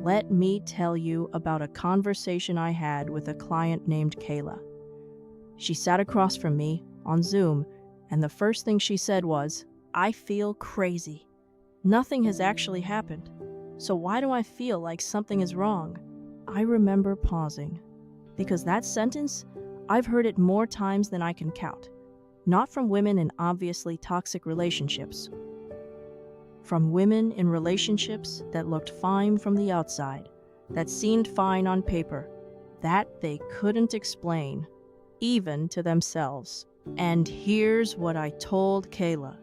Let me tell you about a conversation I had with a client named Kayla. She sat across from me on Zoom, and the first thing she said was, "I feel crazy. Nothing has actually happened. So why do I feel like something is wrong?" I remember pausing, because that sentence, I've heard it more times than I can count. Not from women in obviously toxic relationships. From women in relationships that looked fine from the outside, that seemed fine on paper, that they couldn't explain, even to themselves. And here's what I told Kayla,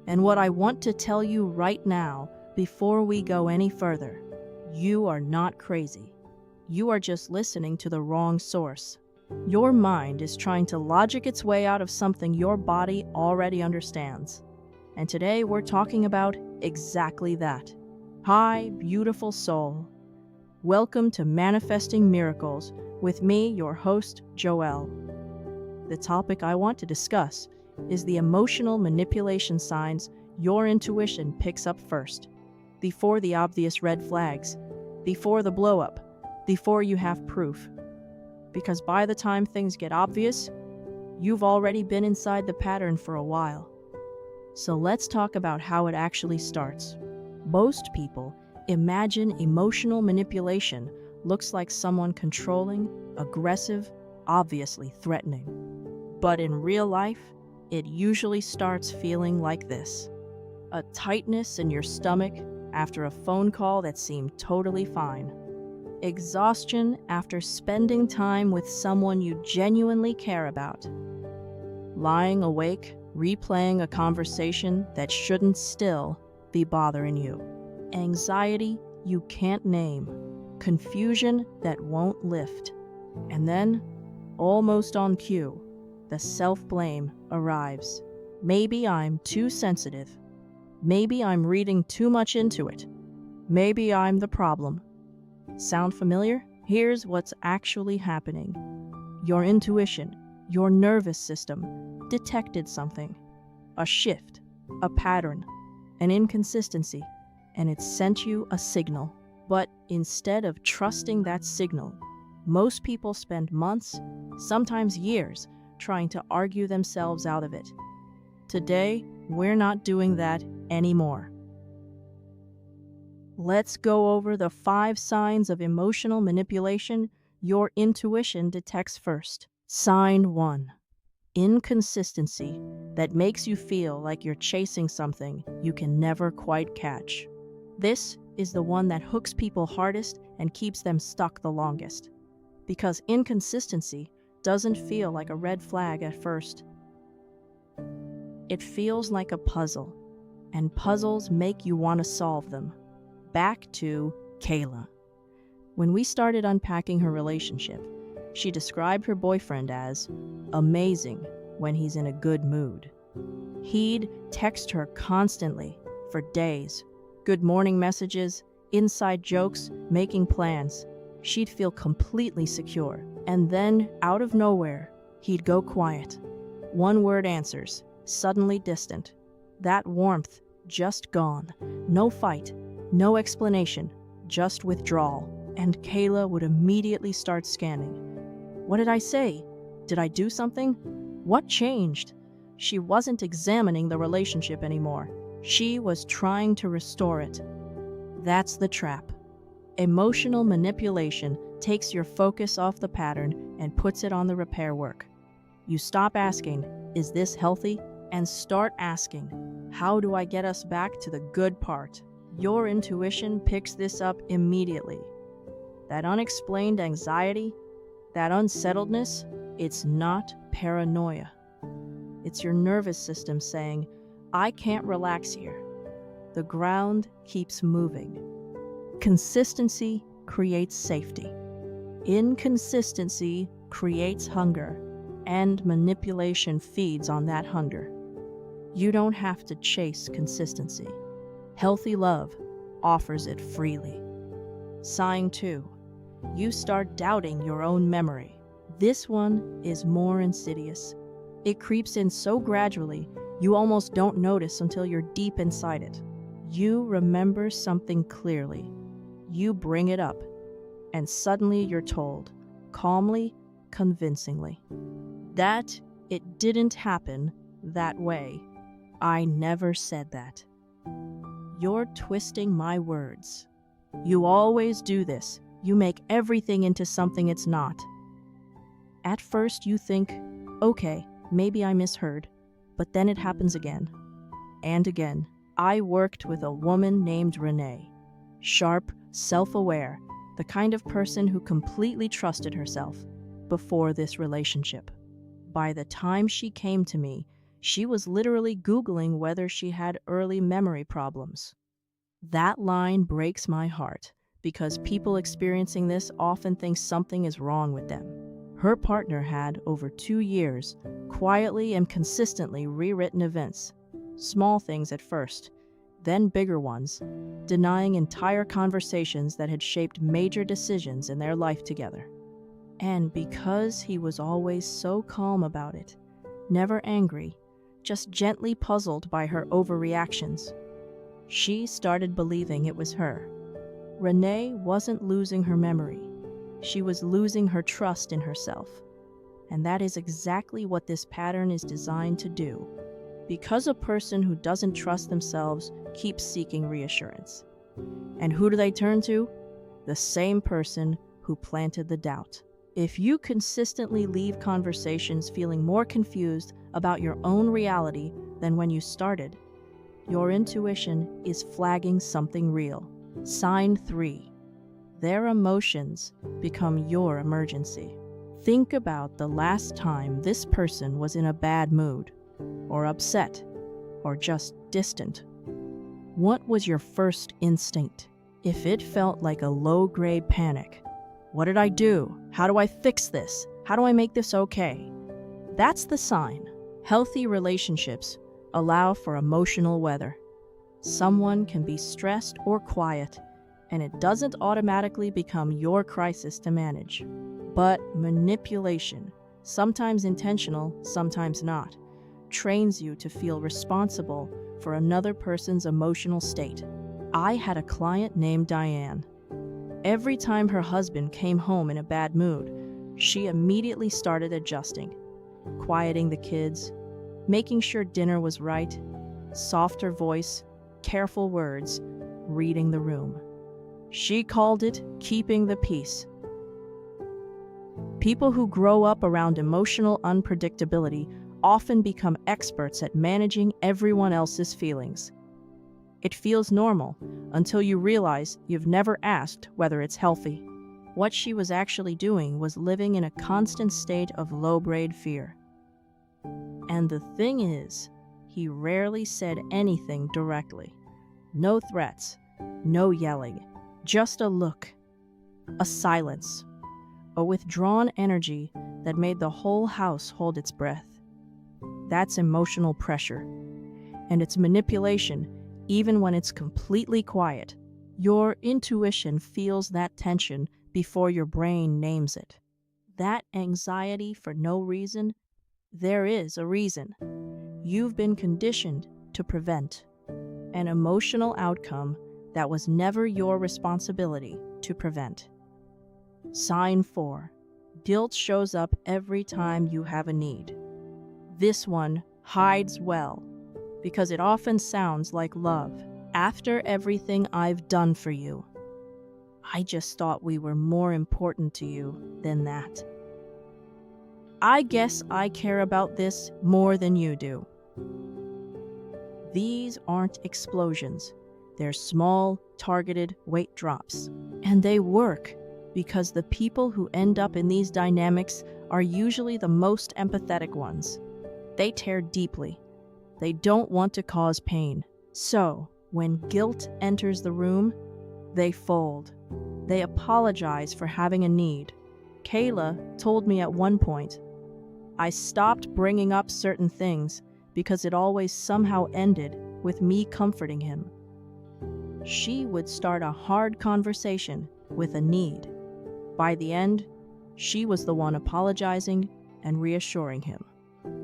and what I want to tell you right now before we go any further. You are not crazy. You are just listening to the wrong source. Your mind is trying to logic its way out of something your body already understands. And today we're talking about exactly that. Hi, beautiful soul. Welcome to Manifesting Miracles with me, your host, Joelle. The topic I want to discuss is the emotional manipulation signs your intuition picks up first, before the obvious red flags, before the blow-up, before you have proof. Because by the time things get obvious, you've already been inside the pattern for a while. So let's talk about how it actually starts. Most people imagine emotional manipulation looks like someone controlling, aggressive, obviously threatening. But in real life, it usually starts feeling like this. A tightness in your stomach after a phone call that seemed totally fine. Exhaustion after spending time with someone you genuinely care about. Lying awake, replaying a conversation that shouldn't still be bothering you. Anxiety you can't name. Confusion that won't lift. And then, almost on cue, the self-blame arrives. Maybe I'm too sensitive. Maybe I'm reading too much into it. Maybe I'm the problem. Sound familiar? Here's what's actually happening. Your intuition, your nervous system, detected something. A shift, a pattern, an inconsistency, and it sent you a signal. But instead of trusting that signal, most people spend months, sometimes years, trying to argue themselves out of it. Today, we're not doing that anymore. Let's go over the 5 signs of emotional manipulation your intuition detects first. Sign 1. Inconsistency that makes you feel like you're chasing something you can never quite catch. This is the one that hooks people hardest and keeps them stuck the longest. Because inconsistency doesn't feel like a red flag at first. It feels like a puzzle, and puzzles make you want to solve them. Back to Kayla. When we started unpacking her relationship, she described her boyfriend as amazing when he's in a good mood. He'd text her constantly for days. Good morning messages, inside jokes, making plans. She'd feel completely secure. And then, out of nowhere, he'd go quiet. One-word answers, suddenly distant. That warmth, just gone. No fight, no explanation, just withdrawal. And Kayla would immediately start scanning. What did I say? Did I do something? What changed? She wasn't examining the relationship anymore. She was trying to restore it. That's the trap. Emotional manipulation takes your focus off the pattern and puts it on the repair work. You stop asking, "Is this healthy?" and start asking, "How do I get us back to the good part?" Your intuition picks this up immediately. That unexplained anxiety, that unsettledness, it's not paranoia. It's your nervous system saying, "I can't relax here." The ground keeps moving. Consistency creates safety. Inconsistency creates hunger, and manipulation feeds on that hunger. You don't have to chase consistency. Healthy love offers it freely. Sign 2. You start doubting your own memory. This one is more insidious. It creeps in so gradually, you almost don't notice until you're deep inside it. You remember something clearly. you bring it up, and suddenly you're told, calmly, convincingly, that it didn't happen that way. I never said that. You're twisting my words. You always do this. You make everything into something it's not. At first you think, okay, maybe I misheard, but then it happens again and again. I worked with a woman named Renee. Sharp, self-aware, the kind of person who completely trusted herself before this relationship. By the time she came to me, she was literally Googling whether she had early memory problems. That line breaks my heart because people experiencing this often think something is wrong with them. Her partner had, over 2 years, quietly and consistently rewritten events, small things at first, then bigger ones, denying entire conversations that had shaped major decisions in their life together. And because he was always so calm about it, never angry, just gently puzzled by her overreactions, she started believing it was her. Renee wasn't losing her memory. She was losing her trust in herself. And that is exactly what this pattern is designed to do. Because a person who doesn't trust themselves keeps seeking reassurance. And who do they turn to? The same person who planted the doubt. If you consistently leave conversations feeling more confused about your own reality than when you started, your intuition is flagging something real. Sign 3. Their emotions become your emergency. Think about the last time this person was in a bad mood, or upset, or just distant. What was your first instinct? If it felt like a low-grade panic, what did I do? How do I fix this? How do I make this okay? That's the sign. Healthy relationships allow for emotional weather. Someone can be stressed or quiet, and it doesn't automatically become your crisis to manage. But manipulation, sometimes intentional, sometimes not, trains you to feel responsible for another person's emotional state. I had a client named Diane. Every time her husband came home in a bad mood, she immediately started adjusting, quieting the kids, making sure dinner was right, softer voice, careful words, reading the room. She called it keeping the peace. People who grow up around emotional unpredictability often become experts at managing everyone else's feelings. It feels normal until you realize you've never asked whether it's healthy. What she was actually doing was living in a constant state of low-grade fear. And the thing is, he rarely said anything directly. No threats, no yelling, just a look, a silence, a withdrawn energy that made the whole house hold its breath. That's emotional pressure, and it's manipulation even when it's completely quiet. Your intuition feels that tension before your brain names it. That anxiety for no reason, there is a reason. You've been conditioned to prevent an emotional outcome that was never your responsibility to prevent. Sign 4. Guilt shows up every time you have a need. This one hides well, because it often sounds like love. After everything I've done for you, I just thought we were more important to you than that. I guess I care about this more than you do. These aren't explosions. They're small, targeted weight drops. And they work because the people who end up in these dynamics are usually the most empathetic ones. They tear deeply. They don't want to cause pain. So, when guilt enters the room, they fold. They apologize for having a need. Kayla told me at one point, I stopped bringing up certain things because it always somehow ended with me comforting him. She would start a hard conversation with a need. By the end, she was the one apologizing and reassuring him.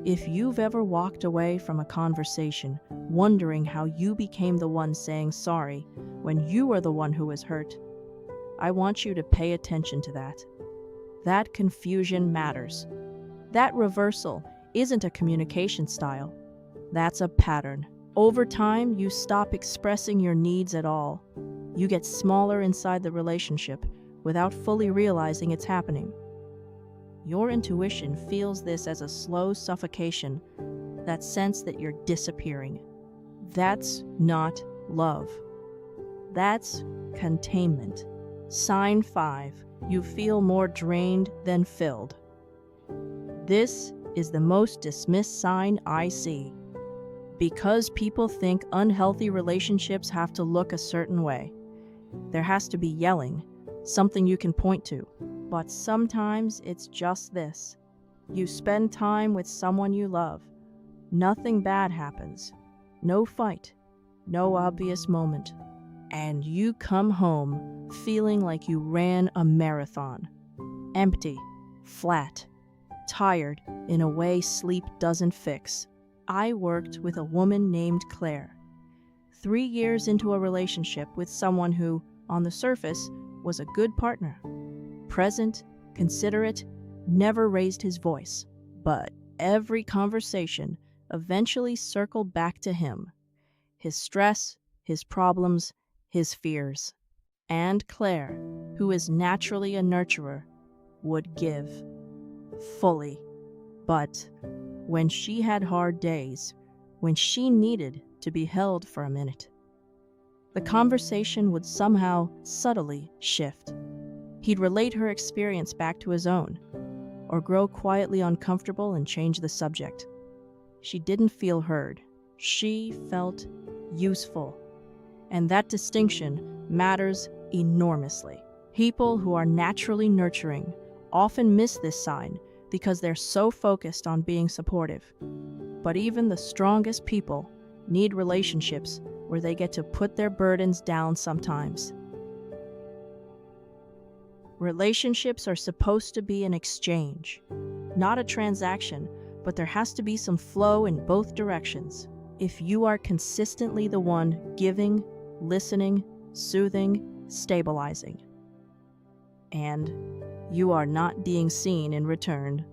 If you've ever walked away from a conversation wondering how you became the one saying sorry when you were the one who was hurt, I want you to pay attention to that. That confusion matters. That reversal isn't a communication style. That's a pattern. Over time, you stop expressing your needs at all. You get smaller inside the relationship without fully realizing it's happening. Your intuition feels this as a slow suffocation, that sense that you're disappearing. That's not love. That's containment. Sign 5. You feel more drained than filled. This is the most dismissed sign I see. Because people think unhealthy relationships have to look a certain way. There has to be yelling, something you can point to. But sometimes it's just this. You spend time with someone you love. Nothing bad happens. No fight. No obvious moment. And you come home feeling like you ran a marathon. Empty, flat, tired in a way sleep doesn't fix. I worked with a woman named Claire. 3 years into a relationship with someone who, on the surface, was a good partner. Present, considerate, never raised his voice. But every conversation eventually circled back to him. His stress, his problems, his fears. And Claire, who is naturally a nurturer, would give. Fully. But when she had hard days, when she needed to be held for a minute, the conversation would somehow subtly shift. He'd relate her experience back to his own, or grow quietly uncomfortable and change the subject. She didn't feel heard. She felt useful. And that distinction matters enormously. People who are naturally nurturing often miss this sign because they're so focused on being supportive. But even the strongest people need relationships where they get to put their burdens down sometimes. Relationships are supposed to be an exchange, not a transaction, but there has to be some flow in both directions. If you are consistently the one giving, listening, soothing, stabilizing, and you are not being seen in return,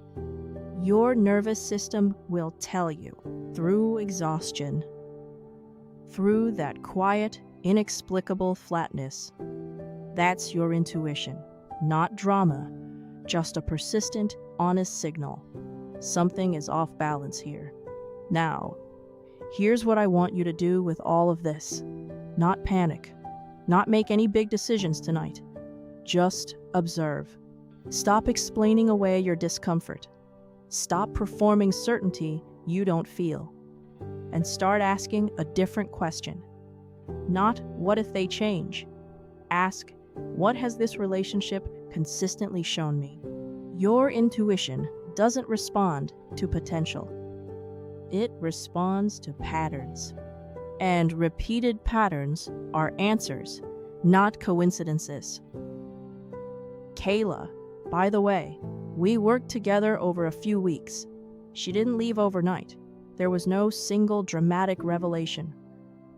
your nervous system will tell you through exhaustion, through that quiet, inexplicable flatness. That's your intuition, not drama, just a persistent, honest signal. Something is off balance here. Now, here's what I want you to do with all of this. Not panic, not make any big decisions tonight. Just observe. Stop explaining away your discomfort. Stop performing certainty you don't feel. And start asking a different question. Not, what if they change? Ask, what has this relationship consistently shown me? Your intuition doesn't respond to potential. It responds to patterns. And repeated patterns are answers, not coincidences. Kayla, by the way, we worked together over a few weeks. She didn't leave overnight. There was no single dramatic revelation.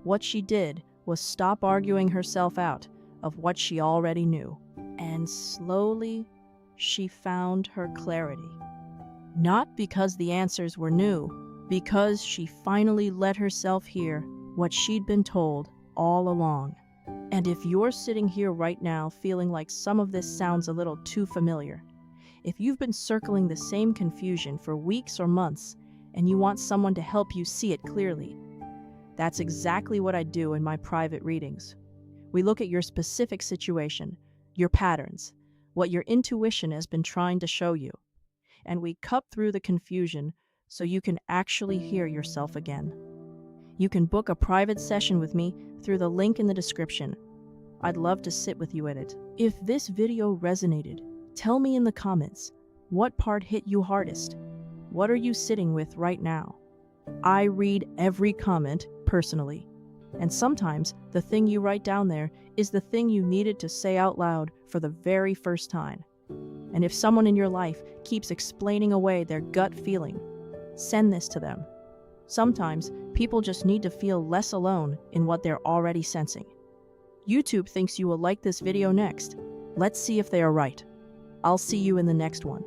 What she did was stop arguing herself out of what she already knew. And slowly, she found her clarity. Not because the answers were new, because she finally let herself hear what she'd been told all along. And if you're sitting here right now feeling like some of this sounds a little too familiar, if you've been circling the same confusion for weeks or months and you want someone to help you see it clearly, that's exactly what I do in my private readings. We look at your specific situation, your patterns, what your intuition has been trying to show you, and we cut through the confusion so you can actually hear yourself again. You can book a private session with me through the link in the description. I'd love to sit with you at it. If this video resonated, tell me in the comments, what part hit you hardest? What are you sitting with right now? I read every comment personally, and sometimes the thing you write down there is the thing you needed to say out loud for the very first time. And if someone in your life keeps explaining away their gut feeling, send this to them. Sometimes people just need to feel less alone in what they're already sensing. YouTube thinks you will like this video next. Let's see if they are right. I'll see you in the next one.